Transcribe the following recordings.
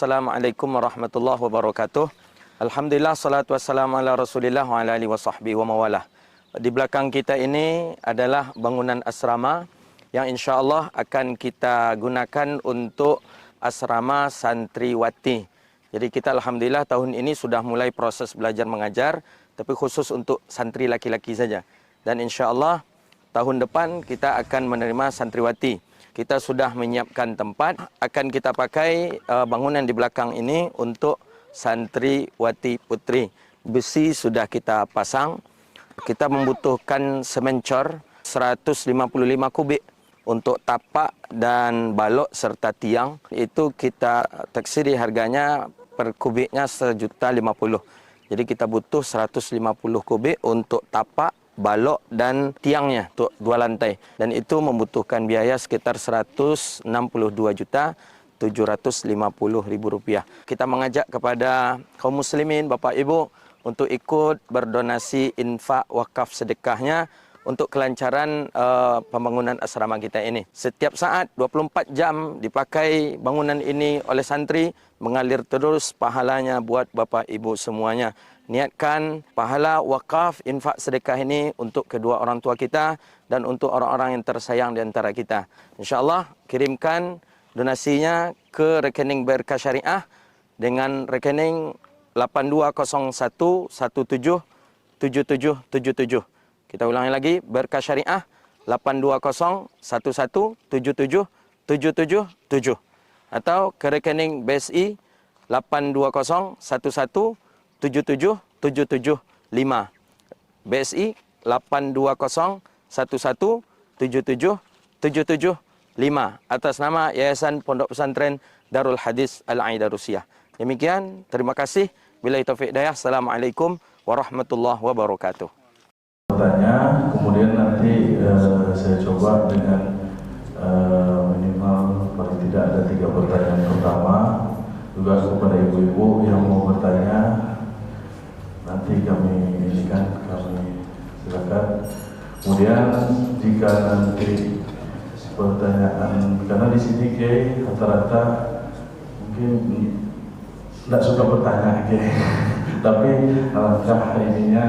Assalamualaikum warahmatullahi wabarakatuh. Alhamdulillah, salatu wassalamu ala rasulillah wa ala alihi wa sahbihi wa mawalah. Di belakang kita ini adalah bangunan asrama yang insyaAllah akan kita gunakan untuk asrama santriwati. Jadi kita alhamdulillah tahun ini sudah mulai proses belajar mengajar, tapi khusus untuk santri laki-laki saja. Dan insyaAllah tahun depan kita akan menerima santriwati. Kita sudah menyiapkan tempat, akan kita pakai bangunan di belakang ini untuk santriwati putri. Besi sudah kita pasang. Kita membutuhkan semen cor 155 kubik untuk tapak dan balok serta tiang. Itu kita taksiri harganya per kubiknya 1.050.000. Jadi kita butuh 150 kubik untuk tapak, balok dan tiangnya untuk 2 lantai, dan itu membutuhkan biaya sekitar Rp62.750.000. Kita mengajak kepada kaum muslimin, Bapak Ibu, untuk ikut berdonasi infak wakaf sedekahnya untuk kelancaran pembangunan asrama kita ini. Setiap saat 24 jam dipakai bangunan ini oleh santri, mengalir terus pahalanya buat Bapak Ibu semuanya. Niatkan pahala wakaf infak sedekah ini untuk kedua orang tua kita dan untuk orang-orang yang tersayang di antara kita. InsyaAllah kirimkan donasinya ke rekening Berkah Syariah dengan rekening 8201177777. Kita ulangi lagi, Berkah Syariah 8201177777 atau ke rekening BSI 8201177775. BSI 8201177775 atas nama Yayasan Pondok Pesantren Darul Hadis Al-Aidarusiyah. Demikian, terima kasih. Billahi taufiq hidayah. Assalamualaikum warahmatullahi wabarakatuh. Bertanya, kemudian nanti saya coba dengan minimal paling tidak ada 3 pertanyaan pertama. Juga kepada ibu-ibu yang mau bertanya, nanti kami silakan. Kemudian jika nanti pertanyaan, karena di sini rata-rata mungkin tidak suka bertanya, tapi alangkah ininya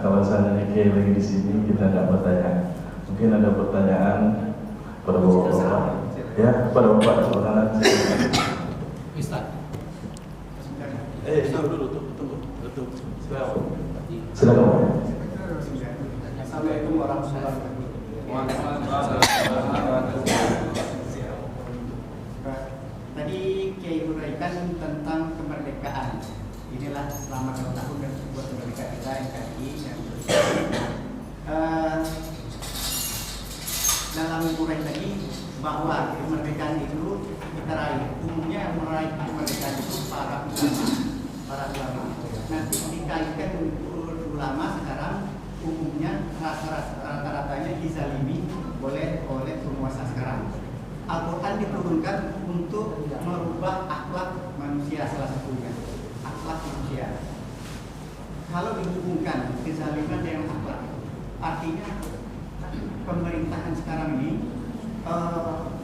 kalau seandainya lagi di sini kita tidak bertanya. Mungkin ada pertanyaan pada bapak-bapak, ya pada bapak silakan. Tunggu. Silakan. Assalamualaikum warahmatullahi wabarakatuh. Tadi Kiai uraikan tentang kemerdekaan. Inilah selama 2 tahun dan buat kemerdekaan kita NKRI dan dalam urai tadi bahwa kemerdekaan itu kita raih. Umumnya meraih kemerdekaan itu para ulama. Nanti dikaitkan ulama sekarang umumnya rata-ratanya dizalimi oleh penguasa sekarang. Al-Quran diturunkan untuk merubah akhlak manusia, salah satunya akhlak manusia. Kalau dihubungkan kezaliman dengan akhlak, artinya pemerintahan sekarang ini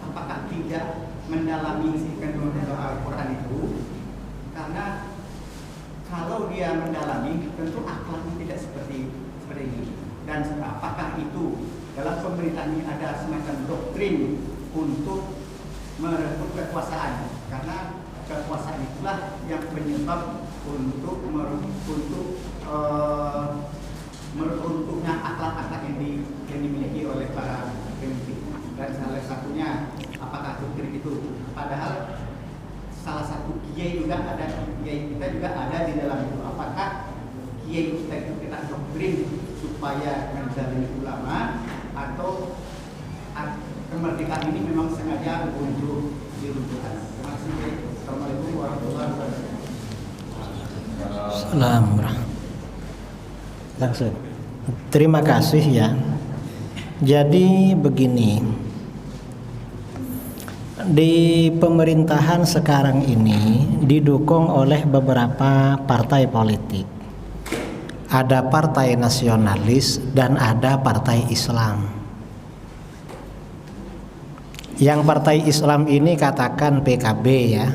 apakah tidak mendalami isi kandungan Al-Quran itu? Karena kalau dia mendalami, tentu akhlaknya tidak seperti ini. Dan apakah itu dalam pemerintahan ini ada semacam doktrin untuk merebut kekuasaan? Karena kekuasaan itulah yang penyebab untuk meruntuhnya akhlak-akhlak yang dimiliki oleh para pemimpin. Dan salah satunya apakah doktrin itu? Padahal salah satu kiai kita juga ada di dalam itu. Apakah kiai kita doktrin supaya menzalimi ulama, atau kemerdekaan ini memang sengaja untuk diruntuhkan? Terima kasih. Assalamualaikum warahmatullahi wabarakatuh. Langsung. Terima kasih ya. Jadi begini, di pemerintahan sekarang ini didukung oleh beberapa partai politik. Ada partai nasionalis dan ada partai Islam. Yang partai Islam ini katakan PKB ya.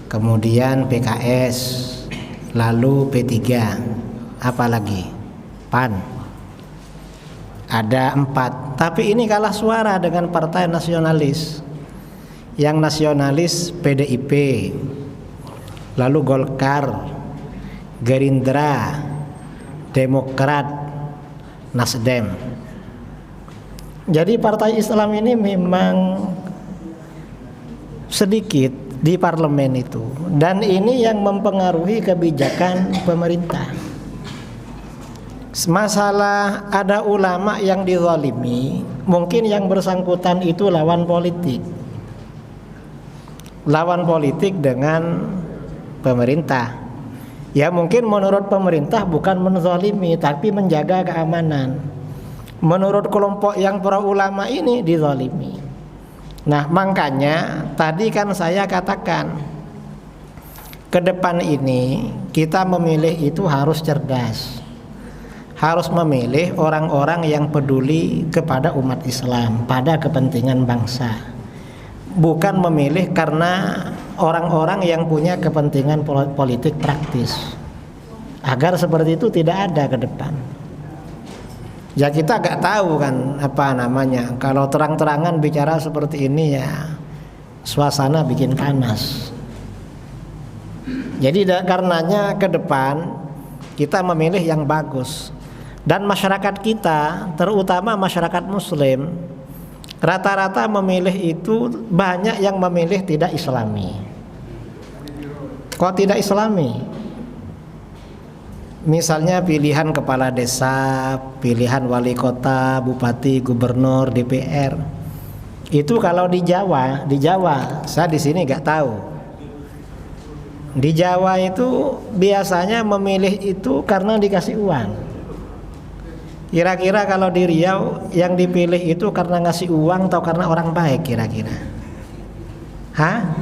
kemudian PKS, lalu P3, apalagi PAN. Ada 4, tapi ini kalah suara dengan partai nasionalis. Yang nasionalis PDIP, lalu Golkar, Gerindra, Demokrat, Nasdem. Jadi partai Islam ini memang sedikit di parlemen itu, dan ini yang mempengaruhi kebijakan pemerintah. Masalah ada ulama yang dizalimi, mungkin yang bersangkutan itu lawan politik dengan pemerintah. Ya mungkin menurut pemerintah bukan menzalimi, tapi menjaga keamanan. Menurut kelompok yang pro ulama ini dizalimi. Nah makanya tadi kan saya katakan, ke depan ini kita memilih itu harus cerdas, harus memilih orang-orang yang peduli kepada umat Islam, pada kepentingan bangsa, bukan memilih karena orang-orang yang punya kepentingan politik praktis. Agar seperti itu tidak ada ke depan. Ya kita gak tahu kan apa namanya, kalau terang-terangan bicara seperti ini ya suasana bikin panas. Jadi karenanya ke depan kita memilih yang bagus. Dan masyarakat kita, terutama masyarakat muslim, rata-rata memilih itu banyak yang memilih tidak Islami. Kok tidak Islami? Misalnya pilihan kepala desa, pilihan wali kota, bupati, gubernur, DPR. Itu kalau di Jawa, saya di sini nggak tahu. Di Jawa itu biasanya memilih itu karena dikasih uang. Kira-kira kalau di Riau yang dipilih itu karena ngasih uang atau karena orang baik kira-kira? Hah?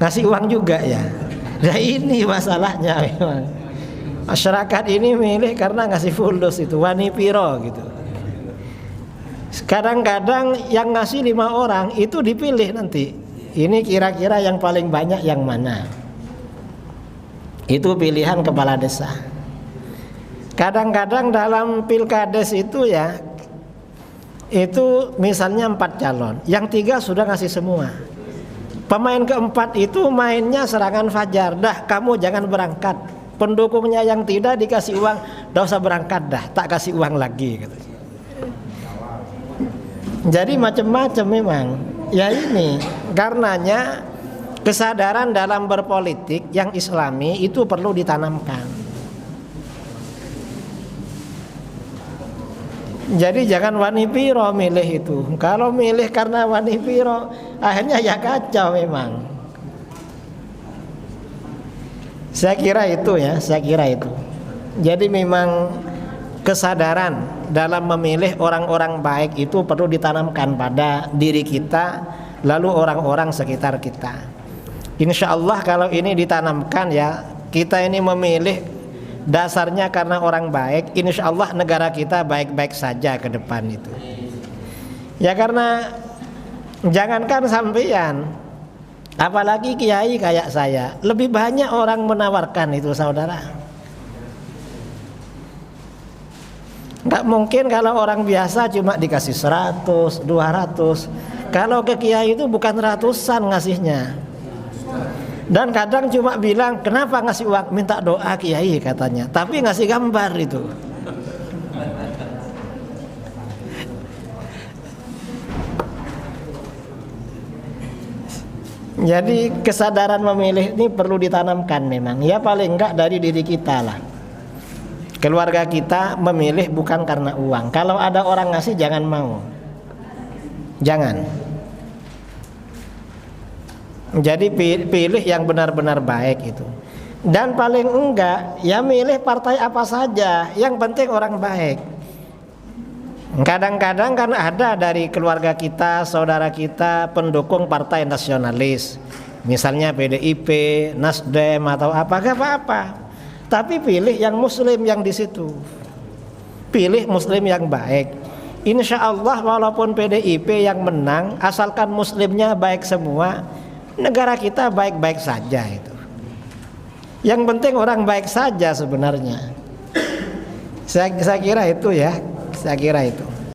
Ngasih uang juga ya? Nah ini masalahnya memang. Masyarakat ini milih karena ngasih fulus itu, wani piro gitu. Kadang-kadang yang ngasih 5 orang itu dipilih nanti. Ini kira-kira yang paling banyak yang mana? Itu pilihan kepala desa. Kadang-kadang dalam pilkades itu ya, itu misalnya 4 calon, yang 3 sudah ngasih semua. Pemain keempat itu mainnya serangan fajar, dah kamu jangan berangkat. Pendukungnya yang tidak dikasih uang, dah usah berangkat dah, tak kasih uang lagi gitu. Jadi macam-macam memang. Ya ini karenanya kesadaran dalam berpolitik yang Islami itu perlu ditanamkan. Jadi jangan wani piro milih itu. Kalau milih karena wani piro, akhirnya ya kacau memang. Saya kira itu ya, saya kira itu. Jadi memang kesadaran dalam memilih orang-orang baik itu perlu ditanamkan pada diri kita, lalu orang-orang sekitar kita. Insya Allah kalau ini ditanamkan ya, kita ini memilih dasarnya karena orang baik, insya Allah negara kita baik-baik saja ke depan itu. Ya karena jangankan sampean, apalagi kiai kayak saya, lebih banyak orang menawarkan itu saudara. Nggak mungkin kalau orang biasa cuma dikasih 100, 200. Kalau ke kiai itu bukan ratusan ngasihnya. Dan kadang cuma bilang, kenapa ngasih uang? Minta doa kiai katanya. Tapi ngasih gambar itu. Jadi kesadaran memilih ini perlu ditanamkan memang. Ya paling enggak dari diri kita lah. Keluarga kita memilih bukan karena uang. Kalau ada orang ngasih jangan mau. Jangan. Jadi pilih yang benar-benar baik itu. Dan paling enggak ya milih partai apa saja, yang penting orang baik. Kadang-kadang kan ada dari keluarga kita, saudara kita pendukung partai nasionalis, misalnya PDIP, Nasdem atau apa-apa. Tapi pilih yang muslim yang di situ. Pilih muslim yang baik. Insya Allah walaupun PDIP yang menang, asalkan muslimnya baik semua, negara kita baik-baik saja itu. Yang penting orang baik saja sebenarnya. Saya kira itu ya, saya kira itu.